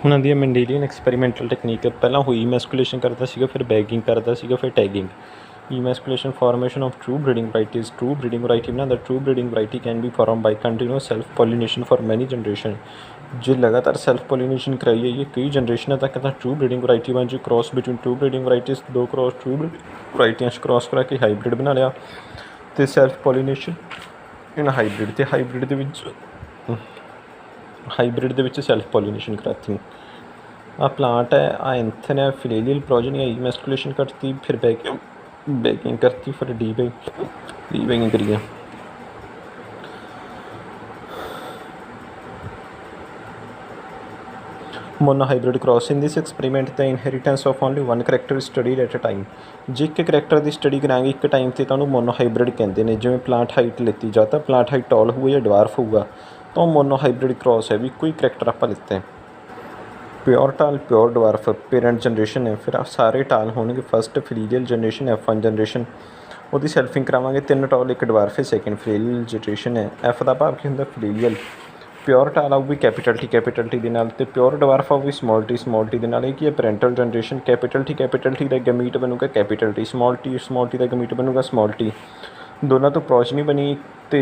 ਹੁਣ ਆਉਂਦੀ ਹੈ ਮੈਂਡੇਲੀਅਨ ਐਕਸਪੈਰੀਮੈਂਟਲ ਟੈਕਨੀਕ। ਪਹਿਲਾਂ ਉਹ ਇਮੈਸਕੂਲੇਸ਼ਨ ਕਰਦਾ ਸੀਗਾ, ਫਿਰ ਬੈਗਿੰਗ ਕਰਦਾ ਸੀਗਾ, ਫਿਰ tagging. Emasculation formation of true breeding varieties. True breeding variety ਬਣਾਉਂਦਾ। True breeding variety can be form by continuous self pollination for many generation. ਜੇ ਲਗਾਤਾਰ ਸੈਲਫ ਪੋਲੀਨੇਸ਼ਨ ਕਰਾਈ ਜਾਈਏ ਕਈ ਜਨਰੇਸ਼ਨਾਂ ਤੱਕ ਤਾਂ ਟਰੂ ਬਰੀਡਿੰਗ ਵਰਾਇਟੀ ਬਣ ਜੂ। Cross between true breeding varieties, ਦੋ ਕ੍ਰੋਸ ਟਰੂ ਵਰਾਇਟੀਆਂ 'ਚ ਕ੍ਰੋਸ ਕਰਾ ਕੇ ਹਾਈਬ੍ਰਿਡ ਬਣਾ ਲਿਆ। ਅਤੇ ਸੈਲਫ ਪੋਲੀਨੇਸ਼ਨ ਇਨ ਹਾਈਬ੍ਰਿਡ, ਅਤੇ ਹਾਈਬ੍ਰਿਡ ਦੇ ਵਿੱਚ ਸੈਲਫ ਪੋਲੀਨੇਸ਼ਨ ਕਰਾਤੀ। ਆ ਪਲਾਂਟ ਹੈ, ਆ ਐਂਥਨ ਹੈ, ਫਿਲੇਲੀਅਲ ਪ੍ਰੋਜਨੀ, ਇਮੈਸਕੂਲੇਸ਼ਨ ਕਰਤੀ, ਫਿਰ ਬੈਗਿੰਗ करती, फिर डी-बैगिंग करिए। Monohybrid cross. In this experiment the inheritance of only one character studied at a time. जे एक करैक्टर की स्टडी करांगे एक टाइम से तो उन्होंने मोनोहाइब्रिड कहते हैं। जिवें प्लांट हाइट लेती जा तो प्लांट हाइट टॉल होगा या डवार्फ होगा तो मोनोहाइब्रिड क्रॉस है। भी कोई करैक्टर आप लेते हैं। प्योर टाल, प्योर डवार्फ पेरेंट जनरेशन है। फिर सारे टाल होंगे। फस्ट फिलीलियल जनरेशन, F1 जनरेशन, वो सैल्फिंग करावांगे। 3 टॉल 1 डवार्फ है। सैकेंड फिलीलियल जनरेशन है। F का भाव की होंगे फिलीलियल। प्योर टाल आऊगी कैपिटल टी दे नाल, ते प्योर डवार्फ आऊगी स्मॉल टी दे नाल। की है पेरेंटल जनरेशन। कैपिटल टी का गमीट बनूगा कैपिटल टी। स्मॉल टी का गमीट बनूगा स्मॉल टी। दोनों तो प्रोजनी बनी, तो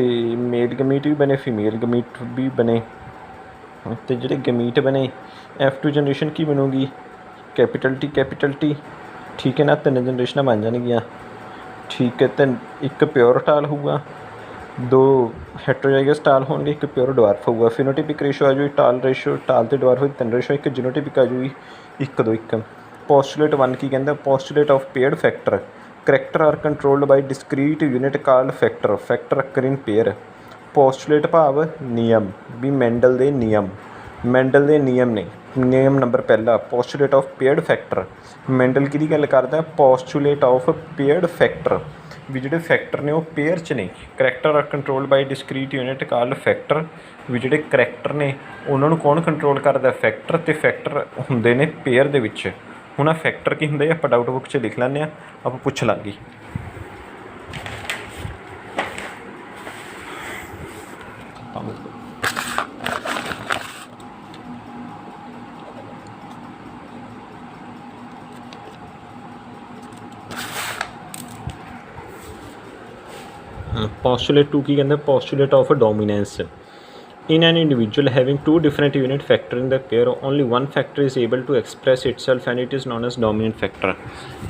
मेल गमीट भी बने, फीमेल गमीट भी बने। तो जोड़े गमीट बने F2 जनरेशन की बनूगी कैपिटल टी। ठीक है ना, 3 जनरेशन बन जाएगियाँ। ठीक है, तो एक प्योर टाल होगा, 2 हेट्रोजाइगस टाल होंगे, 1 प्योर डवार्फ होगा। फिनोटिपिक रेशो आ जाएगी टाल रेशो, टाल तो डवार्फ 3 रेशो, 1 जीनोटिपिक आ जाएगी 1-2-1। पोस्टुलेट 1 की कहते हैं postulate of paired factor. Character are controlled by discrete unit called factor. Factor occur in pair. Postulate भाव नियम, भी मैंडल के नियम ने। नियम नंबर पहला postulate of paired factor. Mendel की गल करता है पोस्टुलेट ऑफ पेयर्ड फैक्टर, भी जोड़े फैक्टर ने वो पेयर च ने। Character are controlled by discrete unit called factor. भी जोड़े करैक्टर ने उन्होंने कौन कंट्रोल करता फैक्टर, तो फैक्टर होंगे ने पेयर दे विच। हुण फैक्टर की होंगे आप डाउट बुक च लिख लैंदे, आप पुछ लांगे। पोस्टुलेट 2 की कहते हैं postulate of dominance. In an individual having 2 different unit factor in the pair, only one factor is able to express itself and it is known as dominant factor.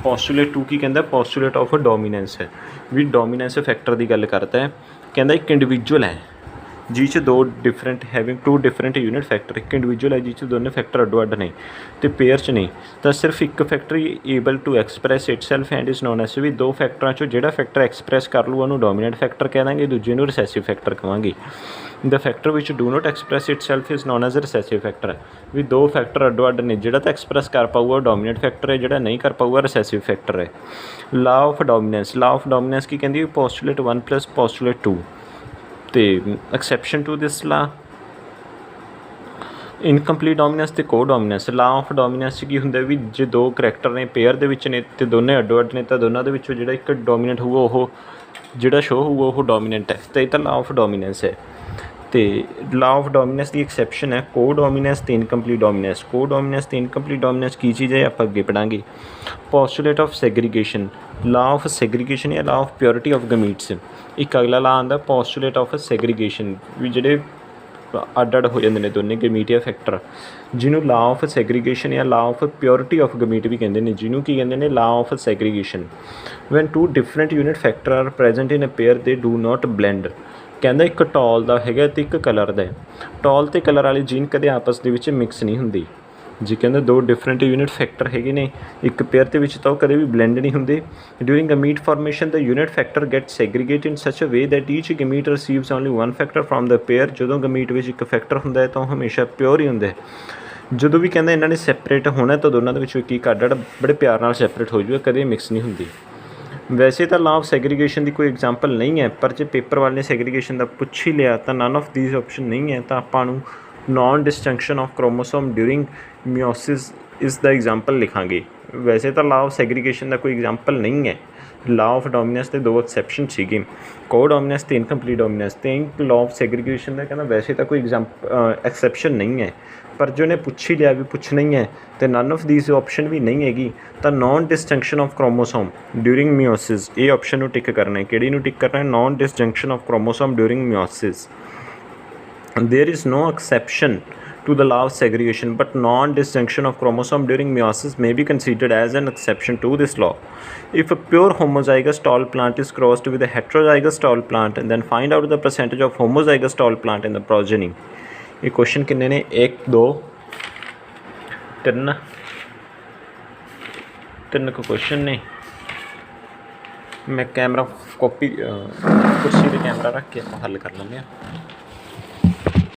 Postulate 2 की कहता है postulate of dominance है। भी dominance factor की गल करता है। कहता एक इंडिविजुअल है जिस 2 different having 2 different unit factor. एक इंडिविजुअल है जिस दोनों फैक्टर अड्डो अड्ड ने, तो पेयर च नहीं, तो सिर्फ एक factor able to express itself and is known as. भी 2 फैक्टर चो जो फैक्टर एक्सप्रैस कर लूगा उन्होंने डोमीनेंट फैक्टर कह देंगे, दूजे को रिसैसिव फैक्टर कहेंगे। The factor which do not express itself is known as recessive factor. भी 2 फैक्टर अड्डो अड्ड ने, जो तो एक्सप्रैस कर पाऊगा डोमीनेंट फैक्टर है, जो नहीं कर पाऊगा रिसैसिव फैक्टर है। Law of dominance. Law of dominance की कहती है पोस्टुलेट 1 प्लस पोस्टुलेट 2। तो exception to this law incomplete dominance तो को डोमीनेंस। लॉ ऑफ डोमीनेंस की होंगे भी जो 2 करैक्टर ने पेयर दे विच ने तो दोनों अड्डो अड्ड ने, तो दोनों के विचों जो एक डोमीनेंट होगा वो जो शो होगा वो डोमीनेंट है। तो यह लॉ ऑफ डोमीनेंस है। तो लॉ ऑफ डोमीनेंस की एक्सैप्शन है को डोमीनेंस तो इनकंप्लीट डोमीनेंस। को डोमीनेंस तो इनकंप्लीट डोमीनेंस की चीज़ है आप अगे पढ़ांगे। Postulate of segregation. Law of segregation या law of purity of gametes. एक अगला लॉ आता पोस्टुलेट ऑफ सैग्रीगेशन, भी जोड़े अड्ड अड्ड हो जाते हैं दोनों गमीट या फैक्टर, जिन्होंने लॉ ऑफ सैग्रीगेशन या law of purity of gamete भी कहते हैं, जिन्होंने की कहते हैं law of segregation. When 2 different unit factor are present in a pair they do not blend. कहता एक टॉल का है तो एक कलर का है। टॉल तो कलर वाली जीन कदे आपस के मिक्स नहीं होंगी। जी कहते 2 डिफरेंट यूनिट फैक्टर है ने एक पेयर के तो कदे भी ब्लैंड नहीं होंगे। During gamete formation the unit factor get segregate in such a way that each gamete receives only 1 factor from the pair. जो गमीट में एक फैक्टर होंगे तो हमेशा प्योर ही होंगे। जो भी कहते इन्होंने सैपरेट होना तो दोनों के एक अड्ड अड्ड बड़े प्यार नाल सैपरेट हो जाए, कदे मिक्स नहीं होंगी। वैसे तो लॉ ऑफ सैग्रीगेशन की कोई एग्जाम्पल नहीं है, पर जो पेपर वाले ने सैग्रीगेशन का पुछ ही लिया तो नन ऑफ दीज ऑप्शन नहीं है, तो आपू non disjunction of chromosome during meiosis is the example लिखांगे। वैसे तो लॉ ऑफ सैग्रीगेशन का कोई एग्जाम्पल नहीं है, ਲਾ ਆਫ ਡੋਮੀਨੈਂਸ ਦੇ 2 ਐਕਸੈਪਸ਼ਨ ਸੀਗੇ, ਕੋ ਡੋਮੀਨੈਂਸ ਤੇ ਇਨਕੰਪਲੀਟ ਡੋਮੀਨੈਂਸ। ਤੇ ਲਾ ਆਫ ਸੈਗਰੀਗੇਸ਼ਨ ਦਾ ਕਹਿੰਦਾ ਵੈਸੇ ਤਾਂ ਕੋਈ ਐਕਸੈਪਸ਼ਨ ਨਹੀਂ ਹੈ, ਪਰ ਜੋ ਨੇ ਪੁੱਛ ਹੀ ਲਿਆ ਵੀ ਪੁੱਛਣਾ ਹੀ ਹੈ ਤੇ ਨਨ ਆਫ ਦੀਸ ਆਪਸ਼ਨ ਵੀ ਨਹੀਂ ਹੈਗੀ, ਤਾਂ non disjunction of chromosome during ਮਿਓਸਿਸ, ਇਹ ਆਪਸ਼ਨ ਨੂੰ ਟਿਕ ਕਰਨਾ ਹੈ। ਕਿਹੜੀ ਨੂੰ ਟਿਕ ਕਰਨਾ ਹੈ? Non disjunction of chromosome during meiosis. There is no exception to the law of segregation, but non-disjunction of chromosome during meiosis may be considered as an exception to this law. If a pure homozygous tall plant is crossed with a heterozygous tall plant, and then find out the percentage of homozygous tall plant in the progeny. ये question कितने ने? 1 2 3 को question ने। मैं camera copy कुर्सी पे camera रख के हल कर लेंगे।